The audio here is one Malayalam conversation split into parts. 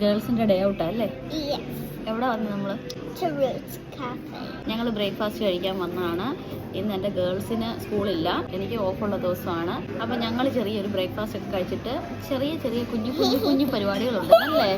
ഗേൾസിന്റെ ഡേ ഔട്ടാ അല്ലേ? എവിടെ വന്നു നമ്മള്? ഞങ്ങൾ ബ്രേക്ക്ഫാസ്റ്റ് കഴിക്കാൻ വന്നതാണ്. ഇന്ന് എൻ്റെ ഗേൾസിന് സ്കൂളില്ല, എനിക്ക് ഓഫുള്ള ദിവസമാണ്. അപ്പം ഞങ്ങൾ ചെറിയൊരു ബ്രേക്ക്ഫാസ്റ്റ് ഒക്കെ കഴിച്ചിട്ട് ചെറിയ ചെറിയ കുഞ്ഞു പരിപാടികളുണ്ട് അല്ലേ?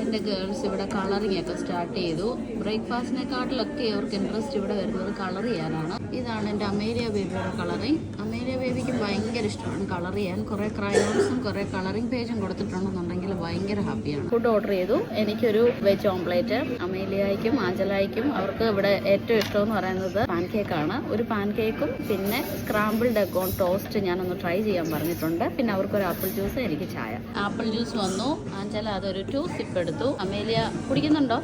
എൻ്റെ ഗേൾസ് ഇവിടെ കളറിംഗ് ഒക്കെ സ്റ്റാർട്ട് ചെയ്തു. ബ്രേക്ക്ഫാസ്റ്റിനെക്കാട്ടിലൊക്കെ അവർക്ക് ഇൻട്രസ്റ്റ് ഇവിടെ വരുന്നത് കളർ ചെയ്യാനാണ്. ഇതാണ് എൻ്റെ അമേലിയ ബേബിയുടെ കളറിങ്. അമേലിയ ബേബിക്ക് ഭയങ്കര ഇഷ്ടമാണ് കളർ ചെയ്യാൻ. കുറേ ക്രയോൺസും കുറേ കളറിംഗ് പേജും കൊടുത്തിട്ടുണ്ടെന്നുണ്ടെങ്കിൽ ഭയങ്കര ഹാപ്പിയാണ്. ഫുഡ് ഓർഡർ ചെയ്തു. എനിക്കൊരു വെജ് ഓംപ്ലേറ്റ്, അമേലിയായിക്കും ആഞ്ചലായിക്കും അവർക്ക് ഇവിടെ ഏറ്റവും ഇഷ്ടമെന്ന് പറയുന്നത് പാൻ കേക്കാണ്. ഒരു പാൻ കേക്കും പിന്നെ സ്ക്രാമ്പിൾഡ് എഗ് ഓൺ ടോസ്റ്റ് ഞാനൊന്ന് ട്രൈ ചെയ്യാൻ പറഞ്ഞിട്ടുണ്ട്. പിന്നെ അവർക്കൊരു ആപ്പിൾ ജ്യൂസ്, എനിക്ക് ചായ. ആപ്പിൾ ജ്യൂസ് വന്നു. ആഞ്ചല അതൊരു 2 സിപ്പ് എടുത്തു. അമേലിയ കുടിക്കുന്നുണ്ടോ?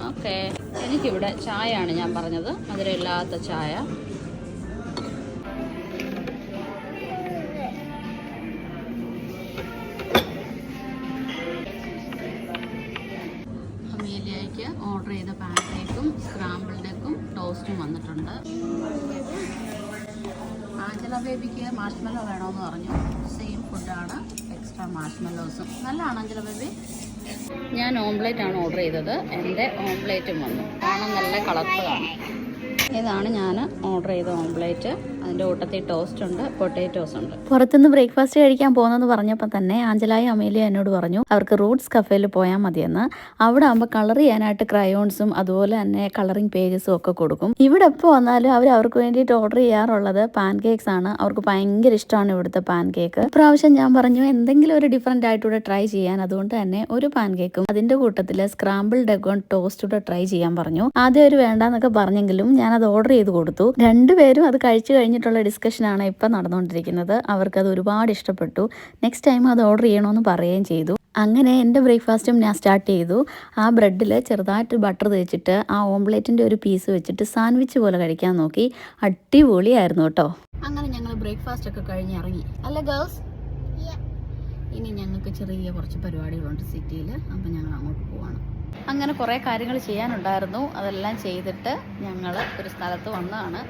ഓക്കെ. എനിക്കിവിടെ ചായയാണ് ഞാൻ പറഞ്ഞത്, മധുരമില്ലാത്ത ചായ. അമേലിയയ്ക്ക് ഓർഡർ ചെയ്ത പാൻ കേക്കും സ്ക്രാമ്പിൾഡ് എഗ്ഗും ടോസ്റ്റും വന്നിട്ടുണ്ട്. ആഞ്ചല ബേബിക്ക് മാഷ്മെല്ലോ വേണമെന്ന് പറഞ്ഞു. സെയിം ഫുഡാണ്, എക്സ്ട്രാ മാഷ്മെല്ലോസും. നല്ലതാണ് ആഞ്ചല ബേബി. ഞാൻ ഓംപ്ലേറ്റ് ആണ് ഓർഡർ ചെയ്തത്. എൻ്റെ ഓംപ്ലേറ്റും വന്നു. കാണാൻ നല്ല കളർഫുള്ളാണ്. ഇതാണ് ഞാൻ ഓർഡർ ചെയ്ത ഓംപ്ലേറ്റ്. അതിൻ്റെ കൂട്ടത്തിൽ ടോസ്റ്റ് ഉണ്ട്, പൊട്ടേറ്റോസ് ഉണ്ട്. പുറത്തുനിന്ന് ബ്രേക്ക്ഫാസ്റ്റ് കഴിക്കാൻ പോകുന്നെന്ന് പറഞ്ഞപ്പോൾ തന്നെ ആഞ്ചലായും അമേലിയ എന്നോട് പറഞ്ഞു അവർക്ക് റൂട്ട്സ് കഫേയിൽ പോയാൽ മതിയെന്ന്. അവിടെ ആകുമ്പോൾ കളർ ചെയ്യാനായിട്ട് ക്രയോൺസും അതുപോലെ തന്നെ കളറിംഗ് പേജസും ഒക്കെ കൊടുക്കും. ഇവിടെ എപ്പോൾ വന്നാലും അവർക്ക് വേണ്ടിയിട്ട് ഓർഡർ ചെയ്യാറുള്ളത് പാൻ കേക്ക്സ് ആണ്. അവർക്ക് ഭയങ്കര ഇഷ്ടമാണ് ഇവിടുത്തെ പാൻ കേക്ക്. ഇപ്രാവശ്യം ഞാൻ പറഞ്ഞു എന്തെങ്കിലും ഒരു ഡിഫറെൻ്റ് ആയിട്ടൂടെ ട്രൈ ചെയ്യാൻ. അതുകൊണ്ട് തന്നെ ഒരു പാൻ കേക്കും അതിൻ്റെ കൂട്ടത്തിൽ സ്ക്രാമ്പിൾഡ് എഗ് ഓൺ ടോസ്റ്റൂടെ ട്രൈ ചെയ്യാൻ പറഞ്ഞു. ആദ്യം ഒരു വേണ്ടാന്നൊക്കെ പറഞ്ഞെങ്കിലും ഞാനത് ഓർഡർ ചെയ്ത് കൊടുത്തു. രണ്ടുപേരും അത് കഴിച്ചു കഴിഞ്ഞിട്ടുള്ള ഡിസ്കഷനാണ് ഇപ്പം നടന്നുകൊണ്ടിരിക്കുന്നത്. അവർക്കത് ഒരുപാട് ഇഷ്ടപ്പെട്ടു. നെക്സ്റ്റ് ടൈം അത് ഓർഡർ ചെയ്യണമെന്ന് പറയുകയും ചെയ്തു. അങ്ങനെ എൻ്റെ ബ്രേക്ക്ഫാസ്റ്റും ഞാൻ സ്റ്റാർട്ട് ചെയ്തു. ആ ബ്രെഡിൽ ചെറുതായിട്ട് ബട്ടർ തേച്ചിട്ട് ആ ഓംപ്ലേറ്റിൻ്റെ ഒരു പീസ് വെച്ചിട്ട് സാൻഡ്വിച്ച് പോലെ കഴിക്കാൻ നോക്കി. അടിപൊളിയായിരുന്നു കേട്ടോ. അങ്ങനെ ഞങ്ങൾ ബ്രേക്ക്ഫാസ്റ്റ് ഒക്കെ കഴിഞ്ഞ് ഇറങ്ങി അല്ലേ ഗേൾസ്? ഇനി ഞങ്ങൾക്ക് ചെറിയ കുറച്ച് പരിപാടികളുണ്ട് സിറ്റിയിൽ. അപ്പം ഞങ്ങൾ അങ്ങോട്ട് പോവാണ്. അങ്ങനെ കുറേ കാര്യങ്ങൾ ചെയ്യാനുണ്ടായിരുന്നു. അതെല്ലാം ചെയ്തിട്ട് ഞങ്ങൾ ഒരു സ്ഥലത്ത് വന്നതാണ്.